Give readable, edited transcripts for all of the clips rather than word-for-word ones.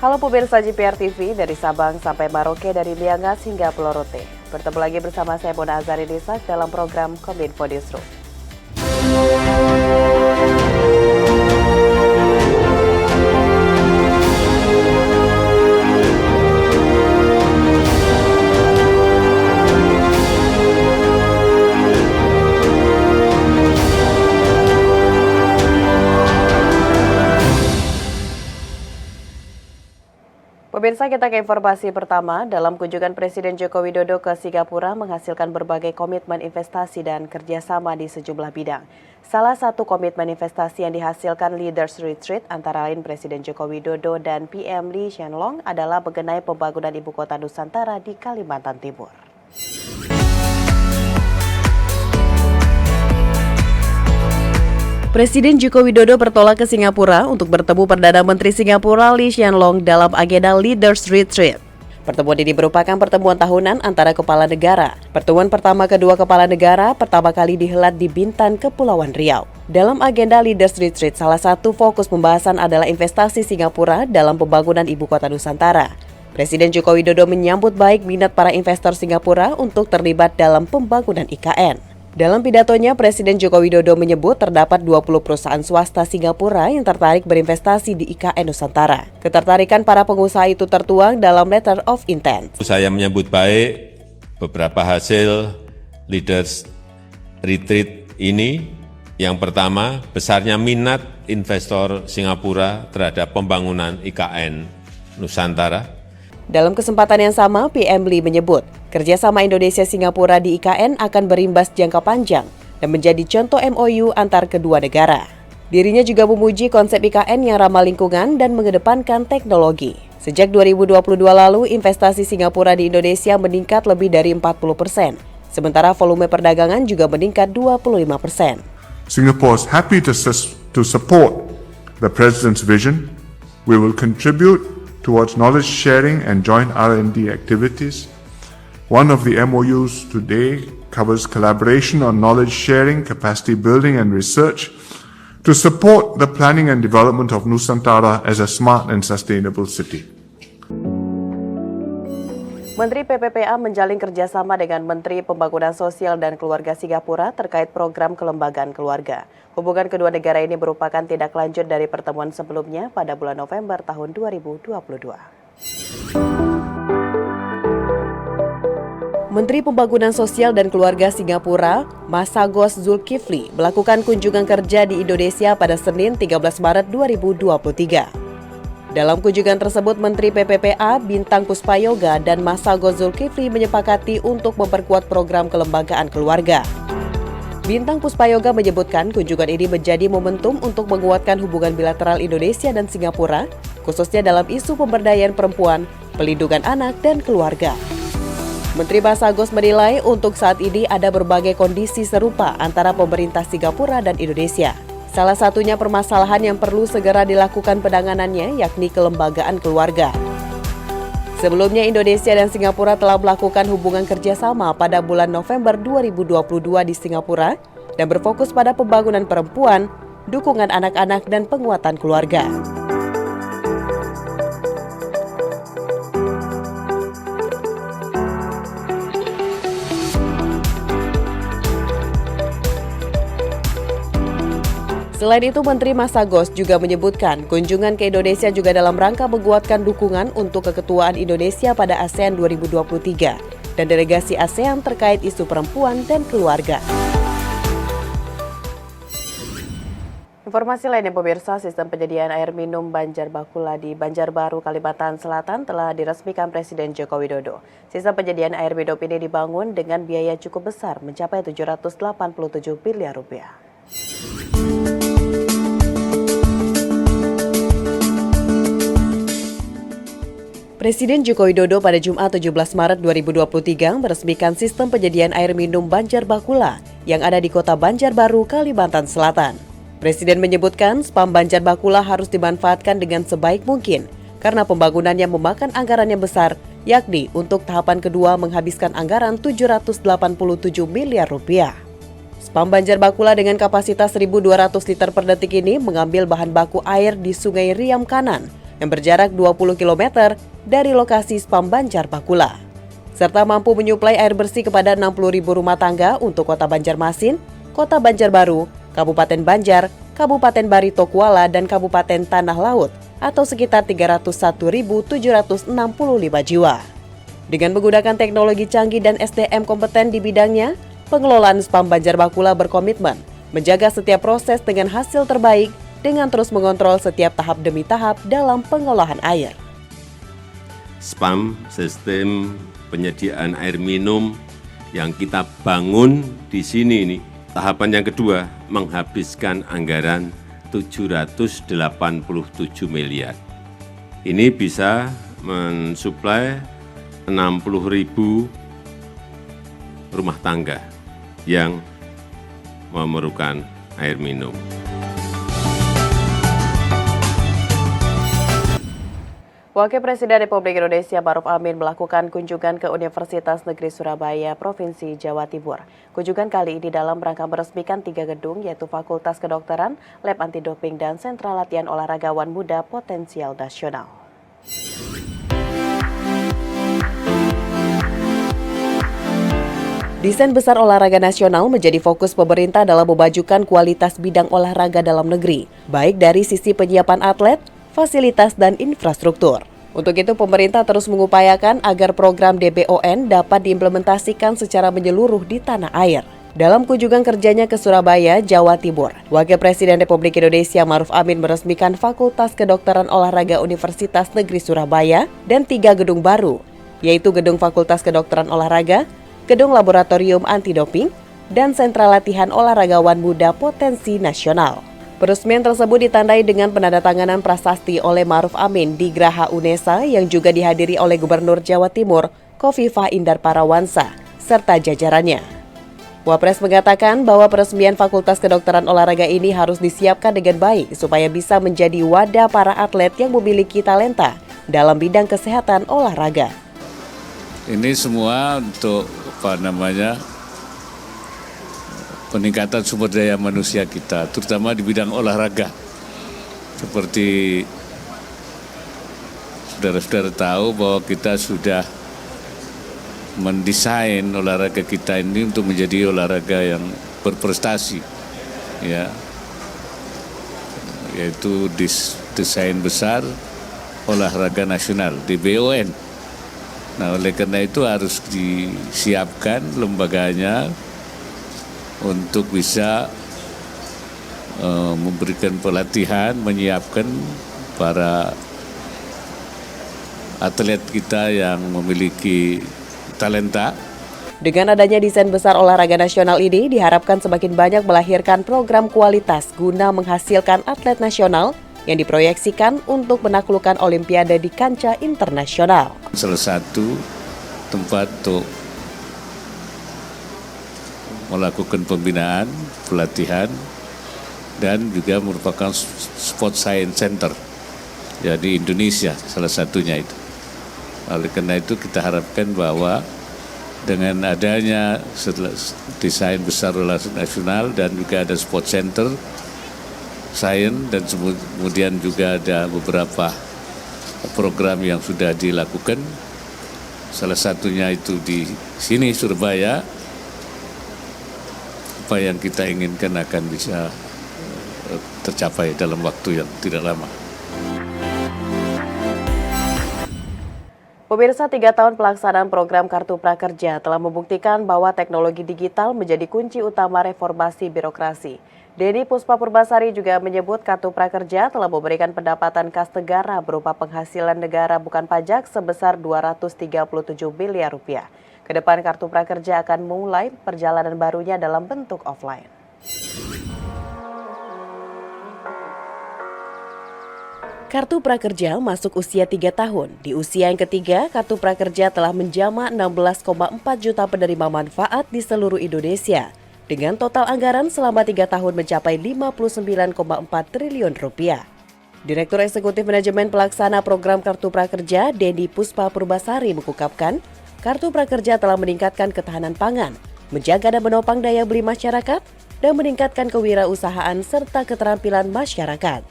Halo pemirsa JPR TV, dari Sabang sampai Merauke, dari Miangas hingga Pulau Rote. Bertemu lagi bersama saya Mona Azari Desak dalam program Kominfo Newsroom. Pemirsa, kita ke informasi pertama. Dalam kunjungan Presiden Joko Widodo ke Singapura menghasilkan berbagai komitmen investasi dan kerjasama di sejumlah bidang. Salah satu komitmen investasi yang dihasilkan Leaders Retreat antara lain Presiden Joko Widodo dan PM Lee Hsien Loong adalah mengenai pembangunan Ibu Kota Nusantara di Kalimantan Timur. Presiden Joko Widodo bertolak ke Singapura untuk bertemu Perdana Menteri Singapura Lee Hsien Loong dalam agenda Leaders Retreat. Pertemuan ini merupakan pertemuan tahunan antara kepala negara. Pertemuan pertama kedua kepala negara pertama kali dihelat di Bintan, Kepulauan Riau. Dalam agenda Leaders Retreat, salah satu fokus pembahasan adalah investasi Singapura dalam pembangunan Ibu Kota Nusantara. Presiden Joko Widodo menyambut baik minat para investor Singapura untuk terlibat dalam pembangunan IKN. Dalam pidatonya, Presiden Joko Widodo menyebut terdapat 20 perusahaan swasta Singapura yang tertarik berinvestasi di IKN Nusantara. Ketertarikan para pengusaha itu tertuang dalam Letter of Intent. Saya menyambut baik beberapa hasil Leaders Retreat ini. Yang pertama, besarnya minat investor Singapura terhadap pembangunan IKN Nusantara. Dalam kesempatan yang sama, PM Lee menyebut kerjasama Indonesia-Singapura di IKN akan berimbas jangka panjang dan menjadi contoh MOU antar kedua negara. Dirinya juga memuji konsep IKN yang ramah lingkungan dan mengedepankan teknologi. Sejak 2022 lalu, investasi Singapura di Indonesia meningkat lebih dari 40%, sementara volume perdagangan juga meningkat 25%. Singapore is happy to support the President's vision. We will contribute towards knowledge sharing and joint R&D activities. One of the MOUs today covers collaboration on knowledge sharing, capacity building and research to support the planning and development of Nusantara as a smart and sustainable city. Menteri PPPA menjalin kerjasama dengan Menteri Pembangunan Sosial dan Keluarga Singapura terkait program kelembagaan keluarga. Hubungan kedua negara ini merupakan tindak lanjut dari pertemuan sebelumnya pada bulan November tahun 2022. Menteri Pembangunan Sosial dan Keluarga Singapura, Masagos Zulkifli, melakukan kunjungan kerja di Indonesia pada Senin 13 Maret 2023. Dalam kunjungan tersebut, Menteri PPPA Bintang Puspayoga dan Masagos Zulkifli menyepakati untuk memperkuat program kelembagaan keluarga. Bintang Puspayoga menyebutkan kunjungan ini menjadi momentum untuk menguatkan hubungan bilateral Indonesia dan Singapura, khususnya dalam isu pemberdayaan perempuan, pelindungan anak, dan keluarga. Menteri Masagos menilai untuk saat ini ada berbagai kondisi serupa antara pemerintah Singapura dan Indonesia. Salah satunya permasalahan yang perlu segera dilakukan penanganannya, yakni kelembagaan keluarga. Sebelumnya, Indonesia dan Singapura telah melakukan hubungan kerjasama pada bulan November 2022 di Singapura dan berfokus pada pembangunan perempuan, dukungan anak-anak, dan penguatan keluarga. Selain itu, Menteri Masagos juga menyebutkan kunjungan ke Indonesia juga dalam rangka menguatkan dukungan untuk keketuaan Indonesia pada ASEAN 2023 dan delegasi ASEAN terkait isu perempuan dan keluarga. Informasi lainnya pemirsa, sistem penyediaan air minum Banjarbakula di Banjarbaru, Kalimantan Selatan telah diresmikan Presiden Joko Widodo. Sistem penyediaan air minum ini dibangun dengan biaya cukup besar mencapai 787 miliar rupiah. Presiden Joko Widodo pada Jumat 17 Maret 2023 meresmikan sistem penyediaan air minum Banjarbakula yang ada di Kota Banjarbaru, Kalimantan Selatan. Presiden menyebutkan spam Banjarbakula harus dimanfaatkan dengan sebaik mungkin karena pembangunannya memakan anggaran yang besar, yakni untuk tahapan kedua menghabiskan anggaran 787 miliar rupiah. Spam Banjarbakula dengan kapasitas 1.200 liter per detik ini mengambil bahan baku air di Sungai Riam Kanan yang berjarak 20 km dari lokasi spam Banjar Bakula, serta mampu menyuplai air bersih kepada 60.000 rumah tangga untuk Kota Banjarmasin, Kota Banjarbaru, Kabupaten Banjar, Kabupaten Barito Kuala, dan Kabupaten Tanah Laut atau sekitar 301.765 jiwa. Dengan menggunakan teknologi canggih dan SDM kompeten di bidangnya, pengelolaan spam Banjar Bakula berkomitmen menjaga setiap proses dengan hasil terbaik dengan terus mengontrol setiap tahap demi tahap dalam pengolahan air. Spam, sistem penyediaan air minum yang kita bangun di sini ini, tahapan yang kedua menghabiskan anggaran 787 miliar. Ini bisa mensuplai 60.000 rumah tangga yang memerlukan air minum. Wakil Presiden Republik Indonesia Maruf Amin melakukan kunjungan ke Universitas Negeri Surabaya, Provinsi Jawa Timur. Kunjungan kali ini dalam rangka meresmikan 3 gedung, yaitu Fakultas Kedokteran, Lab Antidoping, dan Sentra Latihan Olahragawan Muda Potensial Nasional. Desain besar olahraga nasional menjadi fokus pemerintah dalam memajukan kualitas bidang olahraga dalam negeri, baik dari sisi penyiapan atlet, fasilitas, dan infrastruktur. Untuk itu, pemerintah terus mengupayakan agar program DBON dapat diimplementasikan secara menyeluruh di tanah air. Dalam kunjungan kerjanya ke Surabaya, Jawa Timur, Wakil Presiden Republik Indonesia Maruf Amin meresmikan Fakultas Kedokteran Olahraga Universitas Negeri Surabaya dan 3 gedung baru, yaitu Gedung Fakultas Kedokteran Olahraga, Gedung Laboratorium Antidoping, dan Sentra Latihan Olahragawan Muda Potensi Nasional. Peresmian tersebut ditandai dengan penandatanganan prasasti oleh Maruf Amin di Graha Unesa yang juga dihadiri oleh Gubernur Jawa Timur, Khofifah Indar Parawansa, serta jajarannya. Wapres mengatakan bahwa peresmian Fakultas Kedokteran Olahraga ini harus disiapkan dengan baik supaya bisa menjadi wadah para atlet yang memiliki talenta dalam bidang kesehatan olahraga. Ini semua untuk peningkatan sumber daya manusia kita, terutama di bidang olahraga. Seperti saudara-saudara tahu bahwa kita sudah mendesain olahraga kita ini untuk menjadi olahraga yang berprestasi, ya, yaitu desain besar olahraga nasional DBON. Nah, oleh karena itu harus disiapkan lembaganya untuk bisa memberikan pelatihan, menyiapkan para atlet kita yang memiliki talenta. Dengan adanya desain besar olahraga nasional ini, diharapkan semakin banyak melahirkan program kualitas guna menghasilkan atlet nasional yang diproyeksikan untuk menaklukkan Olimpiade di kancah internasional. Salah satu tempat untuk melakukan pembinaan, pelatihan, dan juga merupakan sport science center, ya, di Indonesia salah satunya itu. Oleh karena itu kita harapkan bahwa dengan adanya desain besar olahraga nasional dan juga ada sport center, science, dan kemudian juga ada beberapa program yang sudah dilakukan, salah satunya itu di sini Surabaya. Apa yang kita inginkan akan bisa tercapai dalam waktu yang tidak lama. Pemirsa, 3 tahun pelaksanaan program Kartu Prakerja telah membuktikan bahwa teknologi digital menjadi kunci utama reformasi birokrasi. Denny Puspa Purbasari juga menyebut Kartu Prakerja telah memberikan pendapatan kas negara berupa penghasilan negara bukan pajak sebesar 237 miliar rupiah. Kedepan Kartu Prakerja akan mulai perjalanan barunya dalam bentuk offline. Kartu Prakerja masuk usia 3 tahun. Di usia yang ketiga, Kartu Prakerja telah menjamah 16,4 juta penerima manfaat di seluruh Indonesia, dengan total anggaran selama 3 tahun mencapai 59,4 triliun rupiah. Direktur Eksekutif Manajemen Pelaksana Program Kartu Prakerja, Denny Puspa Purbasari, mengungkapkan, Kartu Prakerja telah meningkatkan ketahanan pangan, menjaga dan menopang daya beli masyarakat, dan meningkatkan kewirausahaan serta keterampilan masyarakat.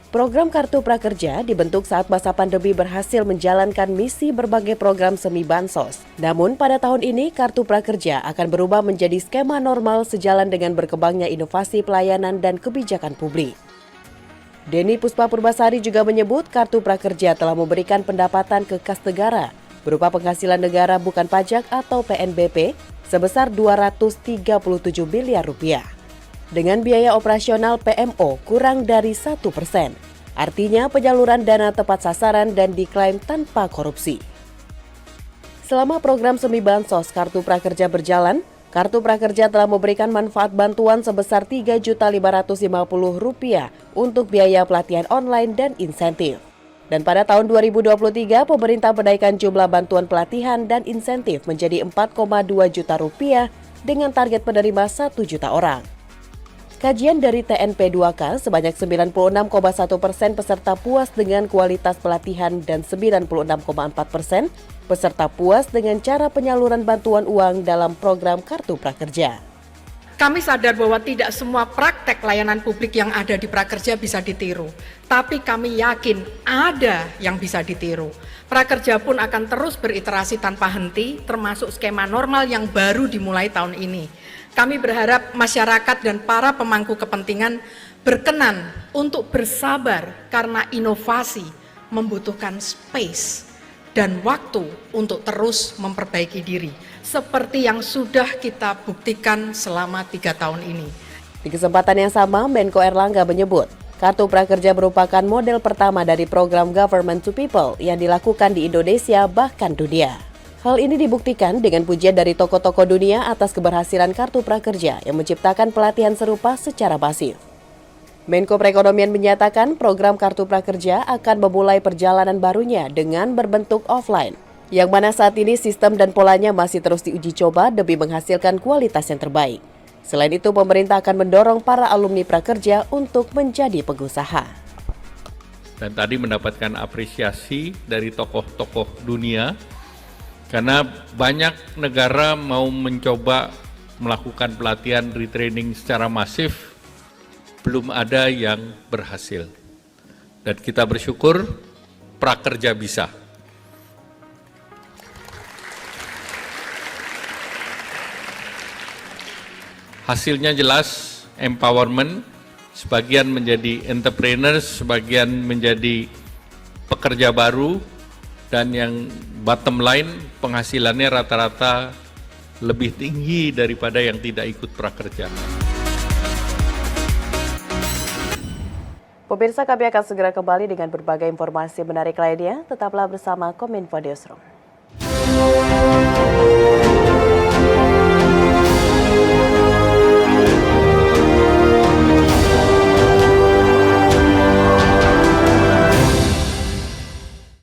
Program Kartu Prakerja dibentuk saat masa pandemi berhasil menjalankan misi berbagai program semi bansos. Namun pada tahun ini Kartu Prakerja akan berubah menjadi skema normal sejalan dengan berkembangnya inovasi pelayanan dan kebijakan publik. Denny Puspapurbasari juga menyebut Kartu Prakerja telah memberikan pendapatan ke kas negara berupa penghasilan negara bukan pajak atau PNBP sebesar 237 miliar rupiah. Dengan biaya operasional PMO kurang dari 1%. Artinya penyaluran dana tepat sasaran dan diklaim tanpa korupsi. Selama program semi bansos Kartu Prakerja berjalan, Kartu Prakerja telah memberikan manfaat bantuan sebesar Rp3.550.000 untuk biaya pelatihan online dan insentif. Dan pada tahun 2023, pemerintah menaikkan jumlah bantuan pelatihan dan insentif menjadi Rp4,2 juta dengan target penerima 1 juta orang. Kajian dari TNP 2K sebanyak 96,1% peserta puas dengan kualitas pelatihan dan 96,4% peserta puas dengan cara penyaluran bantuan uang dalam program Kartu Prakerja. Kami sadar bahwa tidak semua praktek layanan publik yang ada di Prakerja bisa ditiru, tapi kami yakin ada yang bisa ditiru. Prakerja pun akan terus beriterasi tanpa henti, termasuk skema normal yang baru dimulai tahun ini. Kami berharap masyarakat dan para pemangku kepentingan berkenan untuk bersabar karena inovasi membutuhkan space dan waktu untuk terus memperbaiki diri, seperti yang sudah kita buktikan selama 3 tahun ini. Di kesempatan yang sama, Menko Erlangga menyebut, Kartu Prakerja merupakan model pertama dari program Government to People yang dilakukan di Indonesia bahkan dunia. Hal ini dibuktikan dengan pujian dari tokoh-tokoh dunia atas keberhasilan Kartu Prakerja yang menciptakan pelatihan serupa secara masif. Menko Perekonomian menyatakan program Kartu Prakerja akan memulai perjalanan barunya dengan berbentuk offline, yang mana saat ini sistem dan polanya masih terus diuji coba demi menghasilkan kualitas yang terbaik. Selain itu, pemerintah akan mendorong para alumni prakerja untuk menjadi pengusaha. Dan tadi mendapatkan apresiasi dari tokoh-tokoh dunia, karena banyak negara mau mencoba melakukan pelatihan retraining secara masif, belum ada yang berhasil. Dan kita bersyukur prakerja bisa. Hasilnya jelas, empowerment, sebagian menjadi entrepreneurs, sebagian menjadi pekerja baru, dan yang bottom line penghasilannya rata-rata lebih tinggi daripada yang tidak ikut prakerja. Pemirsa, kami akan segera kembali dengan berbagai informasi menarik lainnya. Tetaplah bersama Kominfo Newsroom.